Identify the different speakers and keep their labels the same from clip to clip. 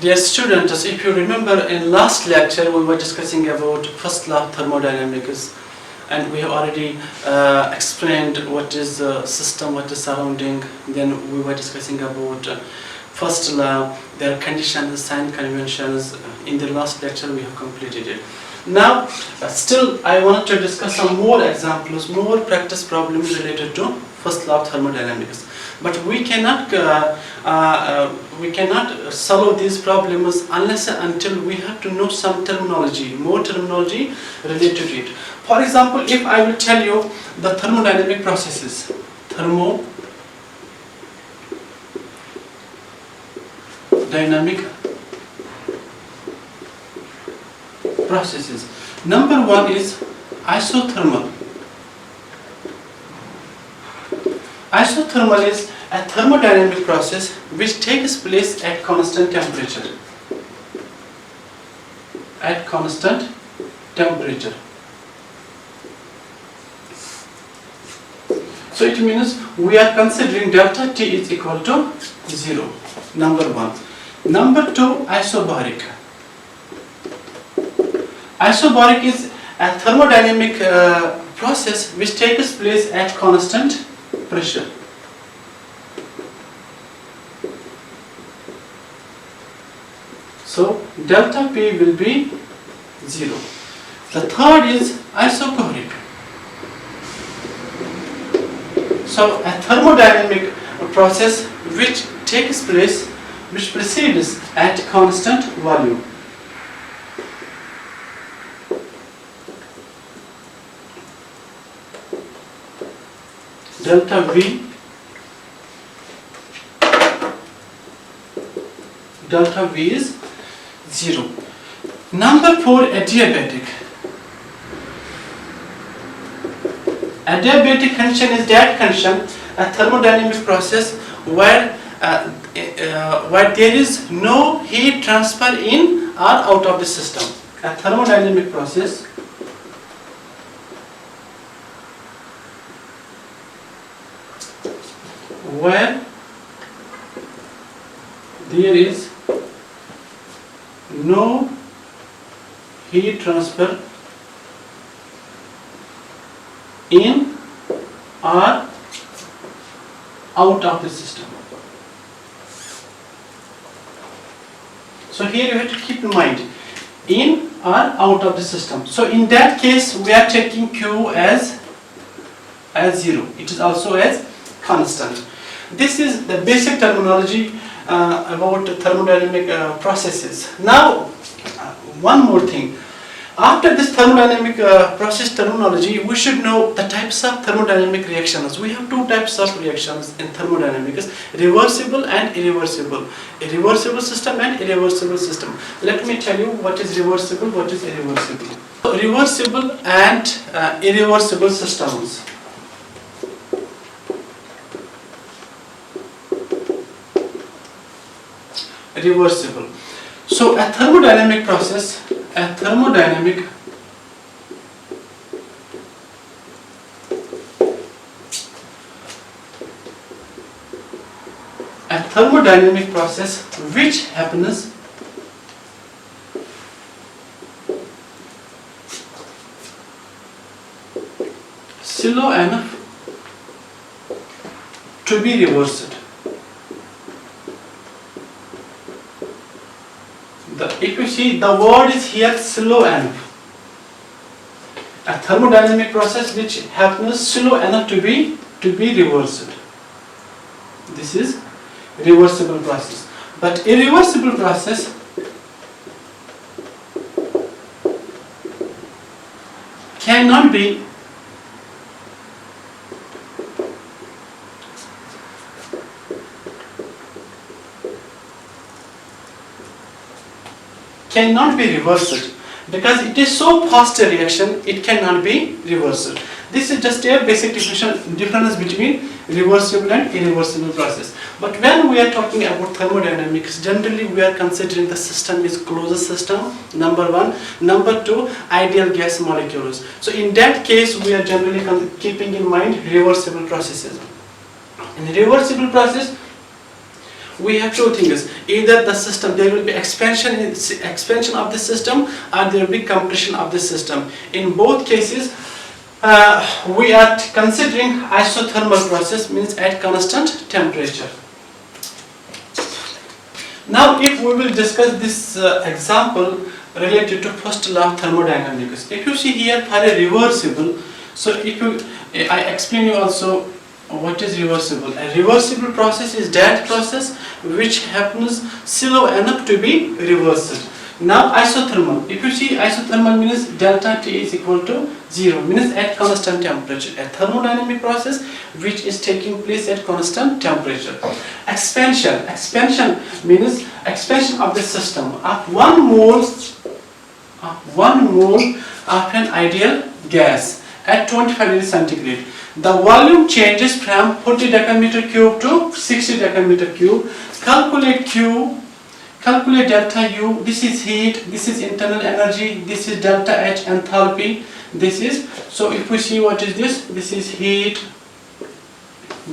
Speaker 1: Dear students, if you remember in last lecture we were discussing about first law of thermodynamics, and we have already explained what is the system, what is surrounding. Then we were discussing about first law, their conditions, sign conventions. In the last lecture we have completed it. Now still I want to discuss some more examples, more practice problems related to first law of thermodynamics. But we cannot solve these problems unless and until we have to know some terminology, more terminology related to it. For example, if I will tell you the thermodynamic processes, thermodynamic processes. Number one is isothermal. Isothermal is a thermodynamic process which takes place at constant temperature. At constant temperature. So it means we are considering delta T is equal to 0. Number one. Number two, isobaric. Isobaric is a thermodynamic process which takes place at constant pressure. So delta P will be 0. The third is isochoric. So a thermodynamic process which takes place, which proceeds at constant volume. Delta V, delta V is 0. Number 4, adiabatic. Adiabatic condition is that condition, a thermodynamic process where there is no heat transfer in or out of the system. A thermodynamic process where there is no heat transfer in or out of the system. So here you have to keep in mind, in or out of the system. So in that case we are taking Q as 0. It is also as constant. This is the basic terminology about thermodynamic processes. Now, one more thing. After this thermodynamic process terminology, we should know the types of thermodynamic reactions. We have two types of reactions in thermodynamics: reversible and irreversible. A reversible system and irreversible system. Let me tell you what is reversible, what is irreversible. So, reversible and irreversible systems. Reversible. So a thermodynamic process, a thermodynamic process which happens slow enough to be reversed. If you see, the word is here slow enough. A thermodynamic process which happens slow enough to be reversed. This is reversible process. But irreversible process cannot be reversed because it is so fast a reaction, it cannot be reversed. This is just a basic difference between reversible and irreversible process. But when we are talking about thermodynamics, generally we are considering the system is closed system, number one. Number two, ideal gas molecules. So in that case, we are generally keeping in mind reversible processes. In reversible process, we have two things. Either the system, there will be expansion of the system, or there will be compression of the system. In both cases, we are considering isothermal process, means at constant temperature. Now if we will discuss this example related to first law of thermodynamics. If you see here for a reversible, so if you, I explain you also what is reversible. A reversible process is that process which happens slow enough to be reversed. Now isothermal, if you see isothermal means delta T is equal to 0, means at constant temperature. A thermodynamic process which is taking place at constant temperature. Expansion means expansion of the system of 1 mole of an ideal gas at 25 degrees centigrade. The volume changes from 40 decameter cube to 60 decameter cube. Calculate Q, calculate delta U. This is heat, this is internal energy, this is delta H, enthalpy. This is, so if we see what is this, this is heat,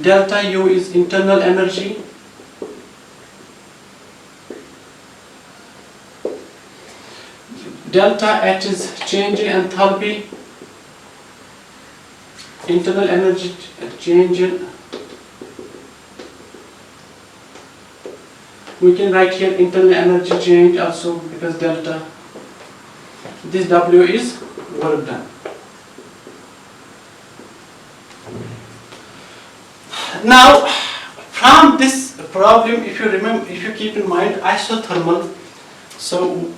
Speaker 1: delta U is internal energy, delta H is change in enthalpy, internal energy change in, we can write here internal energy change also, because delta, this W is work done. Now from this problem, if you remember, if you keep in mind isothermal, so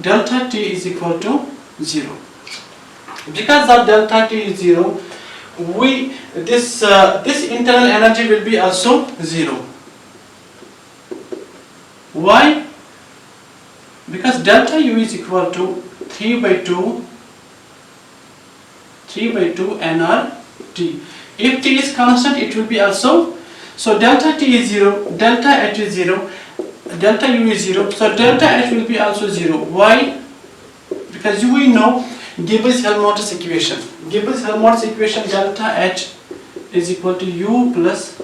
Speaker 1: delta T is equal to 0. Because of delta T is 0, this internal energy will be also 0. Why? Because delta U is equal to 3 by 2 nRT. If T is constant, it will be also, so delta T is 0, delta H is 0, delta U is 0, so delta H will be also 0. Why? Because we know Gibbs-Helmholtz equation. Gibbs-Helmholtz equation, delta H is equal to U plus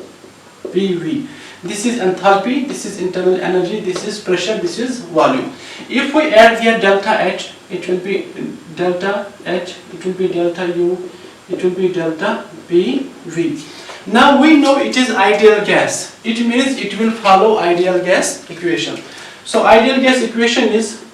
Speaker 1: PV. This is enthalpy, this is internal energy, this is pressure, this is volume. If we add here delta H, it will be delta H, it will be delta U, it will be delta PV. Now we know it is ideal gas. It means it will follow ideal gas equation. So ideal gas equation is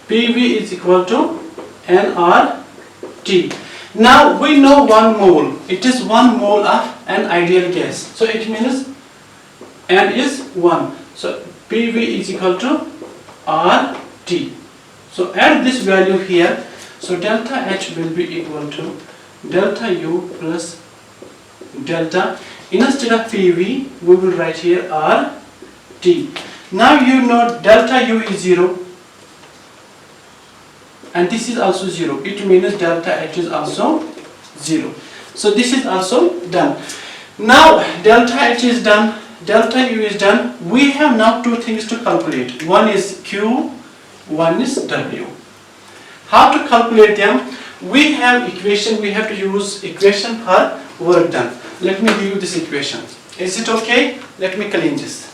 Speaker 1: PV is equal to nRT. Now we know 1 mole. It is 1 mole of an ideal gas. So it means N is 1. So PV is equal to RT. So add this value here. So delta H will be equal to delta U plus delta. Instead of PV, we will write here RT. Now you know delta U is 0. And this is also 0. It means delta H is also 0. So this is also done. Now delta H is done, delta U is done. We have now two things to calculate. One is Q, one is W. How to calculate them? We have equation, we have to use equation for work done. Let me give you this equation. Is it okay? Let me clean this.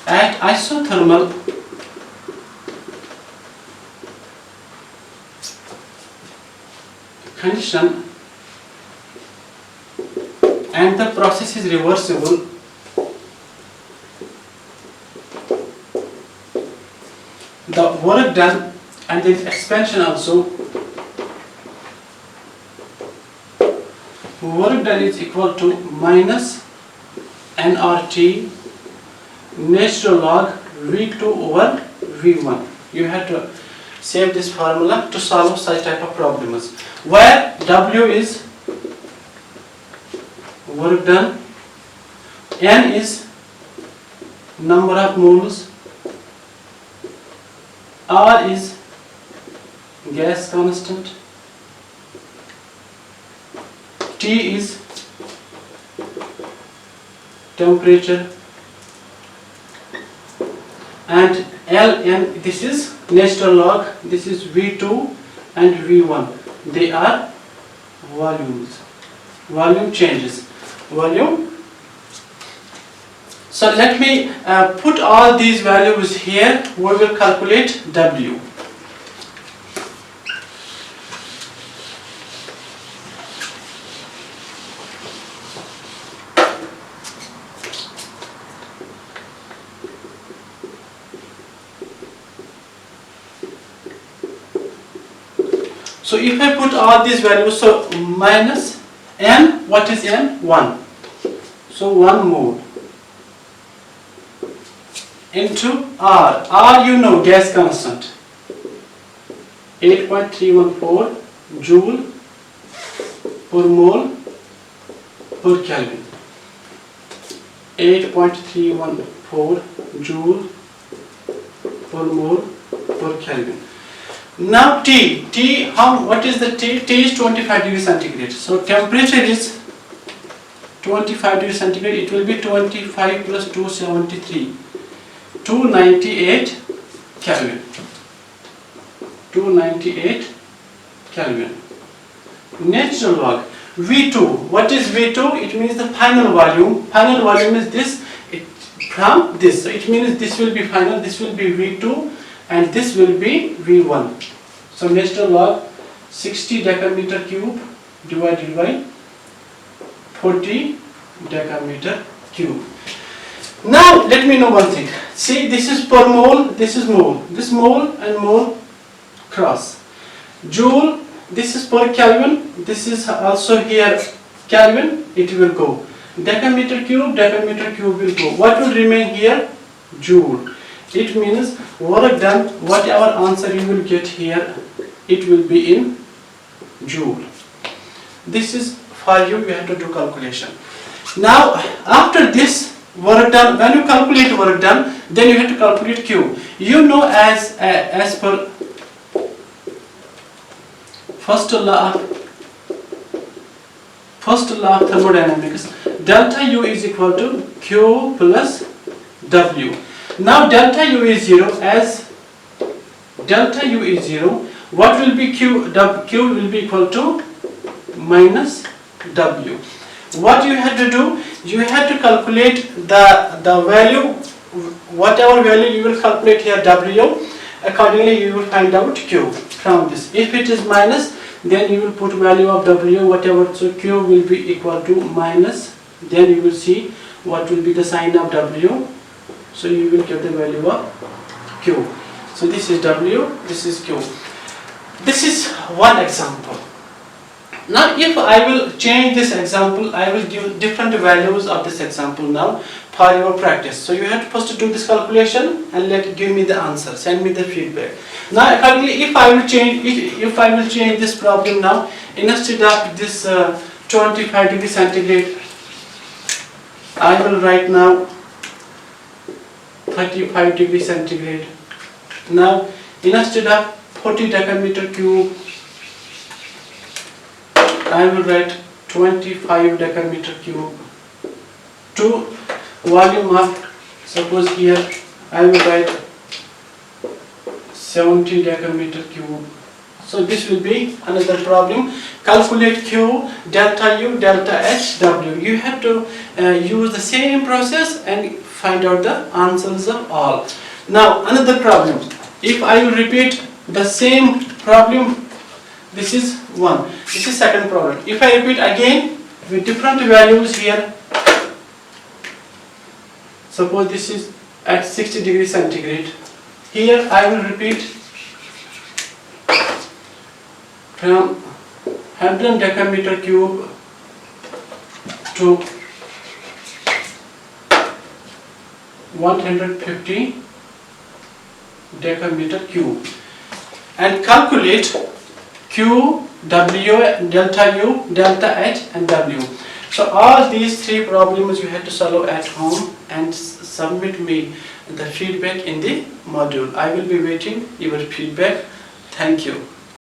Speaker 1: At isothermal condition and the process is reversible, the work done and there is expansion also, work done is equal to minus nRT natural log V2 over V1. You have to save this formula to solve such type of problems, where W is work done, N is number of moles, R is gas constant, T is temperature, and ln, this is natural log, this is V2 and V1. They are volumes, volume changes, volume. So let me put all these values here. We will calculate W. So if I put all these values, so minus N, what is N? 1. So 1 mole into R. R, you know, gas constant, 8.314 joule per mole per Kelvin. 8.314 joule per mole per Kelvin. Now T, what is the T? T is 25 degrees centigrade. So temperature is 25 degrees centigrade. It will be 25 plus 273, 298 Kelvin. 298 Kelvin. Natural log. V2. What is V2? It means the final volume. Final volume is this. From this. So it means this will be final. This will be V2. And this will be V1. So natural log 60 decameter cube divided by 40 decameter cube. Now let me know one thing. See, this is per mole, this is mole. This mole and mole cross. Joule, this is per Kelvin. This is also here Kelvin. It will go. Decameter cube will go. What will remain here? Joule. It means work done, whatever answer you will get here, it will be in joule. This is for you, you have to do calculation. Now after this work done, when you calculate work done, then you have to calculate Q. You know, as per first law of thermodynamics, delta U is equal to Q plus W. Now delta U is 0. As delta U is 0, what will be Q? Q will be equal to minus W. What you have to do? You have to calculate the value, whatever value you will calculate here W. Accordingly, you will find out Q from this. If it is minus, then you will put value of W, whatever. So Q will be equal to minus. Then you will see what will be the sign of W. So you will get the value of Q. So this is W, this is Q. This is one example. Now if I will change this example, I will give different values of this example now for your practice. So you have to first do this calculation and give me the answer, send me the feedback. Now accordingly, if I will change this problem now, instead of this 25 degree centigrade, I will write now 35 degree centigrade. Now instead of 40 decameter cube, I will write 25 decameter cube. To volume of, suppose here I will write 70 decameter cube. So this will be another problem. Calculate Q, delta U, delta H, W. You have to use the same process and find out the answers of all. Now another problem. If I will repeat the same problem, this is one. This is second problem. If I repeat again with different values here, suppose this is at 60 degrees centigrade. Here I will repeat from 100 decameter cube to 150 decameter cube and calculate Q, W, delta U, delta H and W. So all these three problems you have to solve at home and submit me the feedback in the module. I will be waiting your feedback. Thank you.